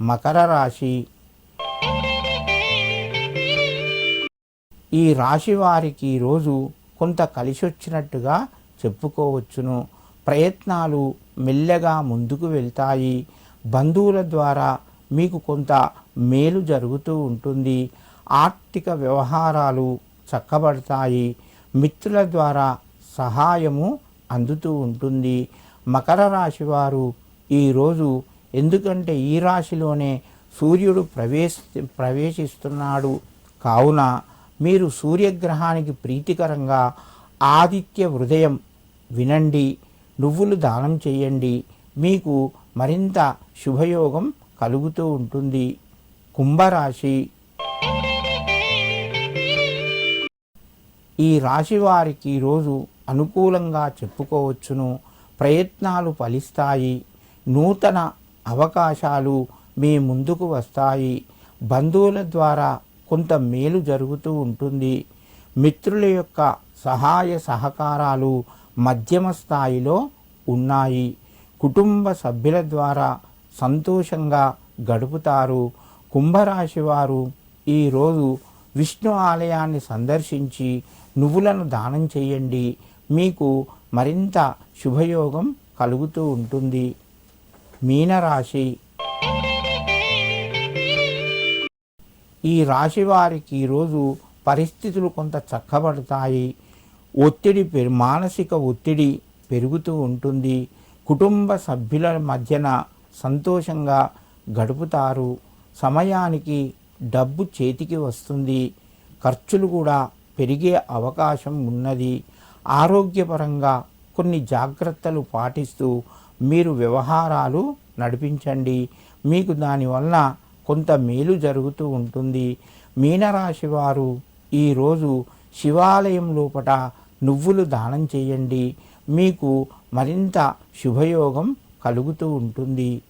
మకర రాశి. ఈ రాశి వారికి ఈరోజు కొంత కలిసొచ్చినట్టుగా చెప్పుకోవచ్చును. ప్రయత్నాలు మెల్లగా ముందుకు వెళ్తాయి. బంధువుల ద్వారా మీకు కొంత మేలు జరుగుతూ ఉంటుంది. ఆర్థిక వ్యవహారాలు చక్కబడతాయి. మిత్రుల ద్వారా సహాయము అందుతూ ఉంటుంది. మకర రాశి వారు ఈరోజు, ఎందుకంటే ఈ రాశిలోనే సూర్యుడు ప్రవేశిస్తున్నాడు కావున మీరు సూర్యగ్రహానికి ప్రీతికరంగా ఆదిత్య హృదయం వినండి, నువ్వులు దానం చేయండి. మీకు మరింత శుభయోగం కలుగుతూ ఉంటుంది. కుంభరాశి. ఈ రాశి వారికి ఈరోజు అనుకూలంగా చెప్పుకోవచ్చును. ప్రయత్నాలు ఫలిస్తాయి. నూతన అవకాశాలు మీ ముందుకు వస్తాయి. బంధువుల ద్వారా కొంత మేలు జరుగుతూ ఉంటుంది. మిత్రుల యొక్క సహాయ సహకారాలు మధ్యమ స్థాయిలో ఉన్నాయి. కుటుంబ సభ్యుల ద్వారా సంతోషంగా గడుపుతారు. కుంభరాశి వారు ఈరోజు విష్ణు ఆలయాన్ని సందర్శించి నువ్వులను దానం చేయండి. మీకు మరింత శుభయోగం కలుగుతూ ఉంటుంది. మీనరాశి. ఈ రాశి వారికి ఈరోజు పరిస్థితులు కొంత చక్కబడతాయి. మానసిక ఒత్తిడి పెరుగుతూ ఉంటుంది. కుటుంబ సభ్యుల మధ్యన సంతోషంగా గడుపుతారు. సమయానికి డబ్బు చేతికి వస్తుంది. ఖర్చులు కూడా పెరిగే అవకాశం ఉన్నది. ఆరోగ్యపరంగా కొన్ని జాగ్రత్తలు పాటిస్తూ మీరు వ్యవహారాలు నడిపించండి. మీకు దానివల్ల కొంత మేలు జరుగుతూ ఉంటుంది. మీనరాశి వారు ఈరోజు శివాలయం లోపట నువ్వులు దానం చేయండి. మీకు మరింత శుభయోగం కలుగుతూ ఉంటుంది.